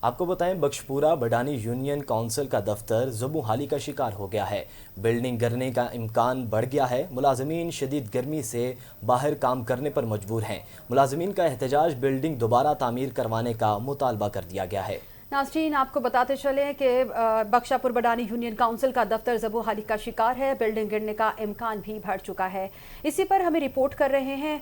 آپ کو بتائیں بخشپورہ بڈانی یونین کونسل کا دفتر زبوں حالی کا شکار ہو گیا ہے۔ بلڈنگ گرنے کا امکان بڑھ گیا ہے۔ ملازمین شدید گرمی سے باہر کام کرنے پر مجبور ہیں۔ ملازمین کا احتجاج بلڈنگ دوبارہ تعمیر کروانے کا مطالبہ کر دیا گیا ہے۔ ناظرین آپ کو بتاتے چلیں کہ بخشاپور بڈانی یونین کونسل کا دفتر زبوں حالی کا شکار ہے۔ بلڈنگ گرنے کا امکان بھی بڑھ چکا ہے۔ اسی پر ہمیں رپورٹ کر رہے ہیں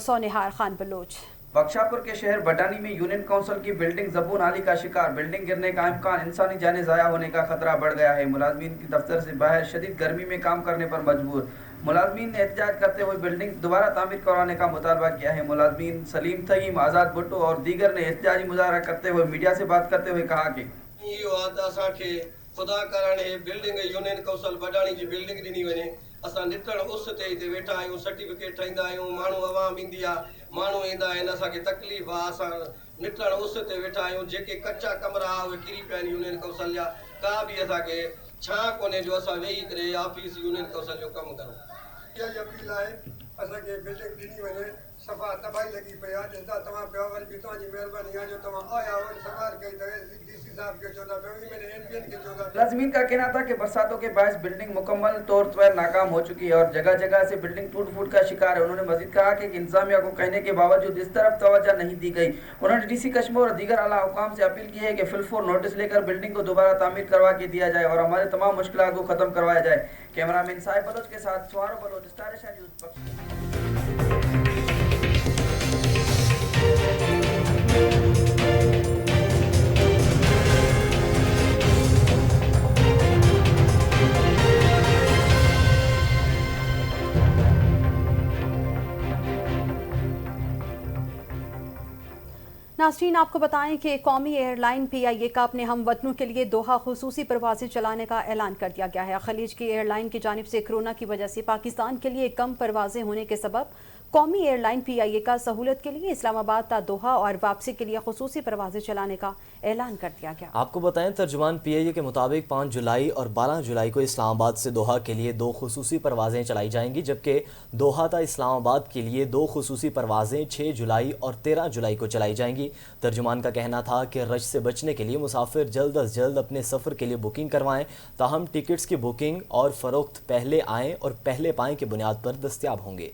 سونہار خان بلوچ۔ بخشاپور کے شہر بڈانی میں یونین کونسل کی بلڈنگ زبوں نالی کا شکار، بلڈنگ گرنے کا امکان، انسانی جانیں ضائع ہونے کا خطرہ بڑھ گیا ہے۔ ملازمین کی دفتر سے باہر شدید گرمی میں کام کرنے پر مجبور۔ ملازمین نے احتجاج کرتے ہوئے بلڈنگ دوبارہ تعمیر کروانے کا مطالبہ کیا ہے۔ ملازمین سلیم تھیم، آزاد بھٹو اور دیگر نے احتجاجی مظاہرہ کرتے ہوئے میڈیا سے بات کرتے ہوئے کہا کہ خدا کرنے بلڈنگ یونین کونسل بڈانی کی بلڈنگ دینی ونے اساں نٹن اس تے ویٹھا آیوں، سرٹیفکیٹ ٹھائندا آیوں، مانو عوام ایندی آ، مانو ایندا آہن، اساں کے تکلیف آ، اساں نٹن اس تے ویٹھا آیوں، جے کچا کمرہ ہوئے کری پین یونین کونسل جا کا بھی اساں کے چھاں کونے جو اساں ویہی کرے آفیس یونین کونسل جو کم کرو۔ یہ اپیل ہے اساں کے بلڈنگ دینی ونے صفا تباہی لگی پیا جندا تمام پیاول بھی تو جی مہربانی ہے جو تمام آیا اور سرکار کے ڈی سی صاحب کے چودا پہ میں نے این پی این کے چودا۔ ملازمین کا کہنا تھا کہ برساتوں کے باعث بلڈنگ مکمل طور پر ناکام ہو چکی ہے اور جگہ جگہ سے بلڈنگ ٹوٹ پھوٹ کا شکار ہے۔ انہوں نے مزید کہا کہ انتظامیہ کو کہنے کے باوجود اس طرف توجہ نہیں دی گئی۔ انہوں نے ڈی سی کشمیر اور دیگر اعلیٰ حکام سے اپیل کی ہے کہ فی الفور نوٹس لے کر بلڈنگ کو دوبارہ تعمیر کروا کے دیا جائے اور ہمارے تمام مشکلات کو ختم کروایا جائے۔ کیمرہ مین صاحب بلوچ کے ساتھ سوارو بلوچ، اسٹار ایشیا نیوز۔ ناظرین آپ کو بتائیں کہ قومی ایئر لائن پی آئی اے کا اپنے ہم وطنوں کے لیے دوحہ خصوصی پروازیں چلانے کا اعلان کر دیا گیا ہے۔ خلیج کی ایئر لائن کی جانب سے کرونا کی وجہ سے پاکستان کے لیے کم پروازیں ہونے کے سبب قومی ایئر لائن پی آئی اے کا سہولت کے لیے اسلام آباد تا دوحہ اور واپسی کے لیے خصوصی پروازیں چلانے کا اعلان کر دیا گیا۔ آپ کو بتائیں ترجمان پی آئی اے کے مطابق 5 جولائی اور 12 جولائی کو اسلام آباد سے دوحہ کے لیے 2 خصوصی پروازیں چلائی جائیں گی، جبکہ دوحہ تا اسلام آباد کے لیے 2 خصوصی پروازیں 6 جولائی اور 13 جولائی کو چلائی جائیں گی۔ ترجمان کا کہنا تھا کہ رش سے بچنے کے لیے مسافر جلد از جلد اپنے سفر کے لیے بکنگ کروائیں، تاہم ٹکٹس کی بکنگ اور فروخت پہلے آئیں اور پہلے پائیں کی بنیاد پر دستیاب ہوں گے۔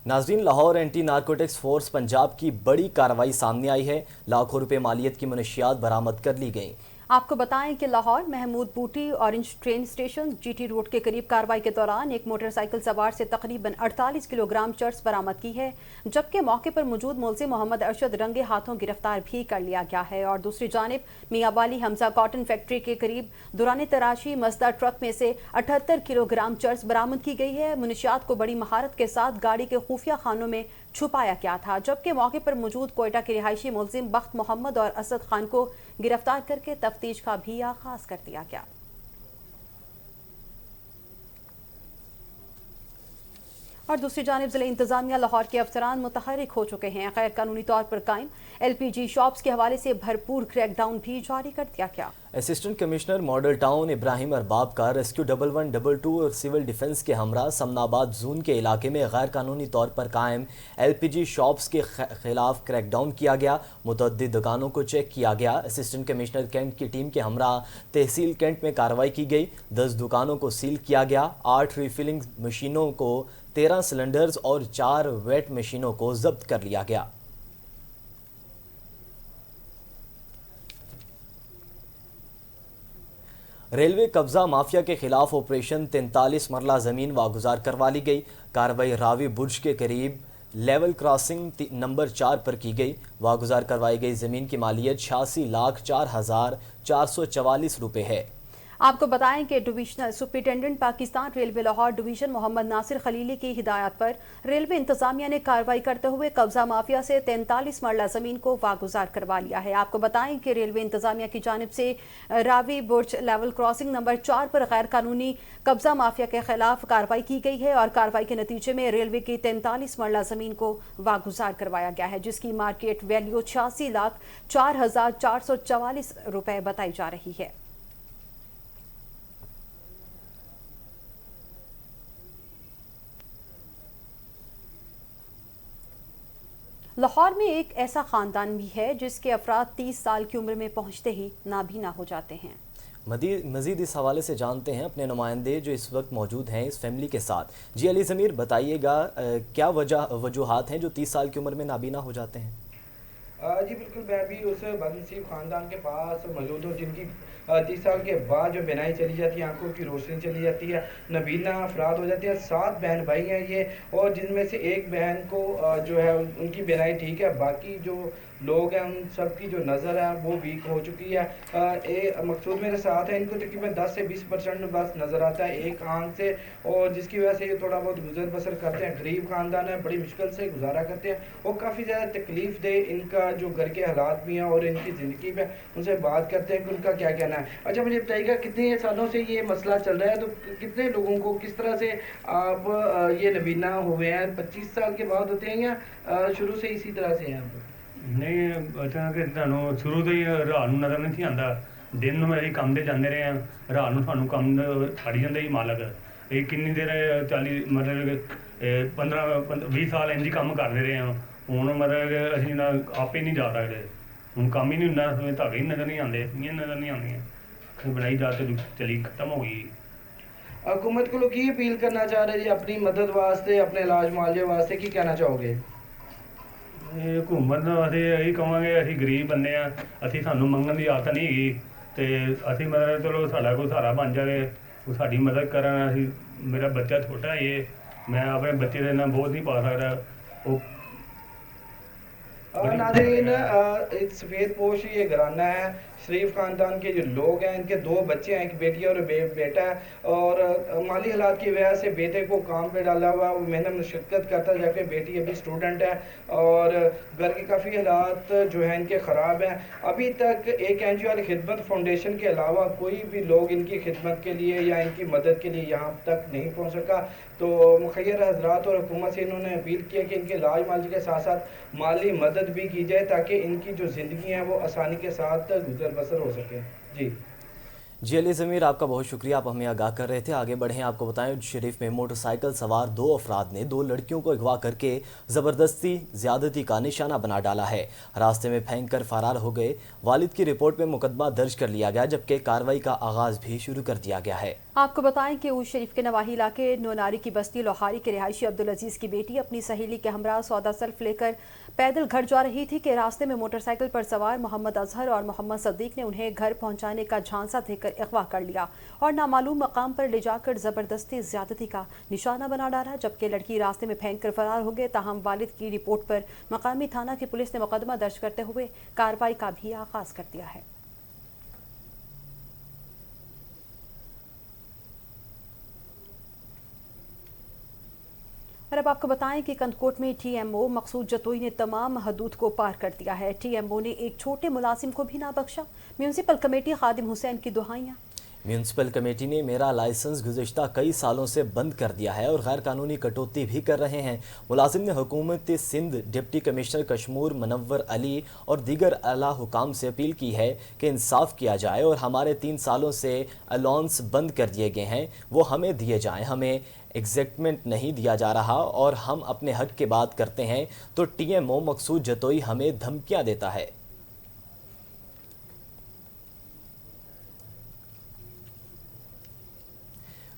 ناظرین Lahore anti narcotics force Punjab کی بڑی کارروائی سامنے آئی ہے۔ لاکھوں روپے مالیت کی منشیات برآمد کر لی گئیں۔ آپ کو بتائیں کہ Lahore Mahmood Booti orange train station G T road کے قریب کارروائی کے دوران ایک موٹر سائیکل سوار سے تقریباً 48 کلو گرام چرس برآمد کی ہے، جبکہ موقع پر موجود ملزم محمد ارشد رنگے ہاتھوں گرفتار بھی کر لیا گیا ہے۔ اور دوسری جانب میاں والی حمزہ کاٹن فیکٹری کے قریب دوران تراشی مزدہ ٹرک میں سے 78 کلو گرام چرس برآمد کی گئی ہے۔ منشیات کو بڑی مہارت کے ساتھ گاڑی کے خفیہ خانوں میں چھپایا گیا تھا، جبکہ موقع پر موجود کوئٹہ کے رہائشی ملزم بخت محمد اور اسد خان کو گرفتار کر کے تفتیش کا بھی آغاز کر دیا گیا۔ اور دوسری جانب ضلع انتظامیہ لاہور کے افسران متحرک ہو چکے ہیں۔ غیر قانونی طور پر قائم ایل پی جی شاپس کے حوالے سے بھرپور کریک ڈاؤن بھی جاری کر دیا گیا۔ اسسٹنٹ کمشنر ماڈل ٹاؤن ابراہیم ارباب کا ریسکیو 1122 اور سول ڈیفنس کے ہمراہ سمنا آباد زون کے علاقے میں غیر قانونی طور پر قائم ایل پی جی شاپس کے خلاف کریک ڈاؤن کیا گیا۔ متعدد دکانوں کو چیک کیا گیا۔ اسسٹنٹ کمشنر کینٹ کی ٹیم کے ہمراہ تحصیل کینٹ میں کارروائی کی گئی۔ 10 دکانوں کو سیل کیا گیا۔ 8 ریفلنگ مشینوں کو، 13 سلنڈرز اور 4 ویٹ مشینوں کو ضبط کر لیا گیا۔ ریلوے قبضہ مافیا کے خلاف آپریشن 43 مرلہ زمین واگزار کروا لی گئی۔ کارروائی راوی برج کے قریب لیول کراسنگ نمبر 4 پر کی گئی۔ واگزار کروائی گئی زمین کی مالیت 86,04,444 روپے ہے۔ آپ کو بتائیں کہ divisional superintendent Pakistan railway Lahore division Muhammad Nasir Khalili کی ہدایات پر ریلوے انتظامیہ نے کارروائی کرتے ہوئے قبضہ مافیا سے 43 مرلہ زمین کو واگزار کروا لیا ہے۔ آپ کو بتائیں کہ ریلوے انتظامیہ کی جانب سے راوی برج لیول کراسنگ نمبر 4 پر غیر قانونی قبضہ مافیا کے خلاف کارروائی کی گئی ہے اور کارروائی کے نتیجے میں ریلوے کی 43 مرلہ زمین کو واگزار کروایا گیا ہے، جس کی مارکیٹ ویلیو 86,04,444 روپے بتائی جا رہی ہے۔ لاہور میں ایک ایسا خاندان بھی ہے جس کے افراد 30 سال کی عمر میں پہنچتے ہی نابینا ہو جاتے ہیں۔ مزید اس حوالے سے جانتے ہیں اپنے نمائندے جو اس وقت موجود ہیں اس فیملی کے ساتھ۔ جی علی ضمیر، بتائیے گا کیا وجوہات ہیں جو 30 سال کی عمر میں نابینا ہو جاتے ہیں؟ جی بالکل، میں بھی اس بدنصیب خاندان کے پاس موجود ہوں جن کی 30 سال کے بعد جو بینائی چلی جاتی ہے، آنکھوں کی روشنی چلی جاتی ہے، نابینا افراد ہو جاتے ہیں۔ 7 بہن بھائی ہیں یہ، اور جن میں سے ایک بہن کو جو ہے ان کی بینائی ٹھیک ہے، باقی جو لوگ ہیں ان سب کی جو نظر ہے وہ ویک ہو چکی ہے۔ مقصود میرے ساتھ ہے، ان کو تقریباً 10 سے 20% بس نظر آتا ہے ایک آنکھ سے، اور جس کی وجہ سے یہ تھوڑا بہت گزر بسر کرتے ہیں۔ غریب خاندان ہے، بڑی مشکل سے گزارا کرتے ہیں، اور کافی زیادہ تکلیف دہ ان کا جو گھر کے حالات بھی ہیں اور ان کی زندگی میں ان سے بات کرتے ہیں کہ ان کا کیا کہنا ہے۔ اچھا مجھے بتائیے گا، کتنے سالوں سے یہ مسئلہ چل رہا ہے، تو کتنے لوگوں کو کس طرح سے آپ یہ نابینا ہوئے ہیں؟ 25 سال کے بعد ہوتے ہیں یا شروع سے اسی طرح سے ہیں آپ؟ نہیں، اچھا کہ تمہیں شروع تو ہی رات کو نظر نہیں آتا، دن میں ابھی کام سے جانے رہے ہیں، رات کو سانوں کام چھڑ جاتا ہی مالک۔ یہ کنی دیر 40 مطلب 15-20 سال انج ہی کام کرتے رہے ہیں، ہوں مطلب ابھی آپ ہی نہیں جا سکتے، ہوں کام ہی نہیں ہوتا، دھاگے ہی نظر نہیں آتے، سوئیاں نظر نہیں آدی، بنائی جا کے چلی ختم ہو گئی۔ حکومت کو کی اپیل کرنا چاہ رہے جی اپنی مدد واسطے، اپنے علاج معالجے واسطے کی کہنا چاہو گے؟ حکومت اے یہی کہاں گے، اسی غریب بندے ہیں، اسی سانوں منگن کی عادت نہیں ہے، تو اسی مطلب چلو ساڈا کوئی سہارا بن جائے، وہ ساری مدد کرن۔ اسی میرا بچہ چھوٹا ہے، یہ میں اپنے بچے کے نام بوجھ نہیں پا سکتا۔ وہ ناظرین، سفید پوش یہ گھرانہ ہے، شریف خاندان کے جو لوگ ہیں، ان کے 2 بچے ہیں، ایک بیٹی اور بیٹا ہے، اور مالی حالات کی وجہ سے بیٹے کو کام پہ ڈالا ہوا، وہ محنت مشقت کرتا ہے، جبکہ بیٹی ابھی اسٹوڈنٹ ہے، اور گھر کے کافی حالات جو ہیں ان کے خراب ہیں۔ ابھی تک ایک این جی او خدمت فاؤنڈیشن کے علاوہ کوئی بھی لوگ ان کی خدمت کے لیے یا ان کی مدد کے لیے یہاں تک نہیں پہنچ سکا، تو مخیر حضرات اور حکومت سے انہوں نے اپیل کیا کہ ان کے علاج معالجے کے ساتھ ساتھ مالی مدد بھی کی جائے تاکہ ان کی جو زندگی ہیں وہ آسانی کے ساتھ گزر بسر ہو سکے۔ جی علی ضمیر، آپ کا بہت شکریہ، آپ ہمیں آگاہ کر رہے تھے۔ آگے بڑھیں، آپ کو بتائیں شریف میں موٹر سائیکل سوار 2 افراد نے 2 لڑکیوں کو اغوا کر کے زبردستی زیادتی کا نشانہ بنا ڈالا ہے، راستے میں پھینک کر فرار ہو گئے۔ والد کی رپورٹ میں مقدمہ درج کر لیا گیا، جبکہ کارروائی کا آغاز بھی شروع کر دیا گیا ہے۔ آپ کو بتائیں کہ اوش شریف کے نواحی علاقے نوناری کی بستی لوہاری کے رہائشی عبدالعزیز کی بیٹی اپنی سہیلی کے ہمراہ سودا سلف لے کر پیدل گھر جا رہی تھی کہ راستے میں موٹر سائیکل پر سوار محمد اظہر اور محمد صدیق نے انہیں گھر پہنچانے کا جھانسا دے کر اغوا کر لیا اور نامعلوم مقام پر لے جا کر زبردستی زیادتی کا نشانہ بنا ڈالا، جبکہ لڑکی راستے میں پھینک کر فرار ہو گئے۔ تاہم والد کی رپورٹ پر مقامی تھانہ کی پولیس نے مقدمہ درج کرتے ہوئے کارروائی کا بھی آغاز کر دیا ہے۔ اور اب آپ کو بتائیں کہ کندکوٹ میں ٹی ایم او مقصود جتوئی نے تمام حدود کو پار کر دیا ہے۔ ٹی ایم او نے ایک چھوٹے ملازم کو بھی نہ بخشا، میونسپل کمیٹی خادم حسین کی دہائیاں۔ میونسپل کمیٹی نے میرا لائسنس گزشتہ کئی سالوں سے بند کر دیا ہے اور غیر قانونی کٹوتی بھی کر رہے ہیں۔ ملازم نے حکومت سندھ، ڈپٹی کمشنر کشمور منور علی اور دیگر اعلیٰ حکام سے اپیل کی ہے کہ انصاف کیا جائے اور ہمارے 3 سالوں سے الاؤنس بند کر دیے گئے ہیں وہ ہمیں دیے جائیں۔ ہمیں ایگزیکٹمنٹ نہیں دیا جا رہا اور ہم اپنے حق کی بات کرتے ہیں تو ٹی ایم او مقصود جتوئی ہمیں دھمکیاں دیتا ہے۔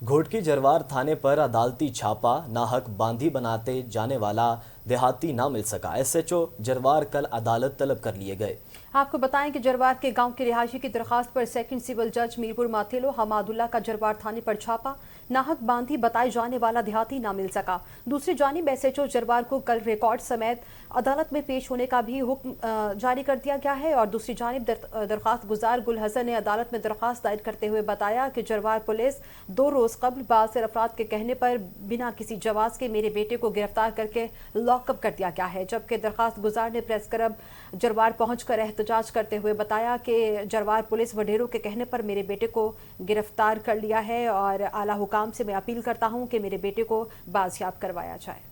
گھوٹکی جروار تھانے پر عدالتی چھاپا، ناحق باندھی بناتے جانے والا دیہاتی نہ مل سکا، ایس ایچ او جروار کل عدالت طلب کر لیے گئے۔ آپ کو بتائیں کہ جروار کے گاؤں کے رہائشی کی درخواست پر سیکنڈ سول جج میرپور ماتھیلو حماد اللہ کا جروار تھانے پر چھاپا، ناحق باندھی بتائے جانے والا دیہاتی نہ مل سکا۔ دوسری جانب ایس ایچ او جروار کو کل ریکارڈ سمیت عدالت میں پیش ہونے کا بھی حکم جاری کر دیا گیا ہے، اور دوسری جانب درخواست گزار گل حسن نے عدالت میں درخواست دائر کرتے ہوئے بتایا کہ جروار پولیس 2 روز قبل بعض افراد کے کہنے پر بنا کسی جواز کے میرے بیٹے کو گرفتار کر کے لاک اپ کر دیا گیا ہے، جبکہ درخواست گزار نے پریس کلب جروار پہنچ کر احتجاج کرتے ہوئے بتایا کہ جروار پولیس وڈیروں کے کہنے پر میرے بیٹے کو گرفتار کر لیا ہے اور اعلیٰ حکام سے میں اپیل کرتا ہوں کہ میرے بیٹے کو بازیاب کروایا جائے۔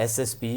SSP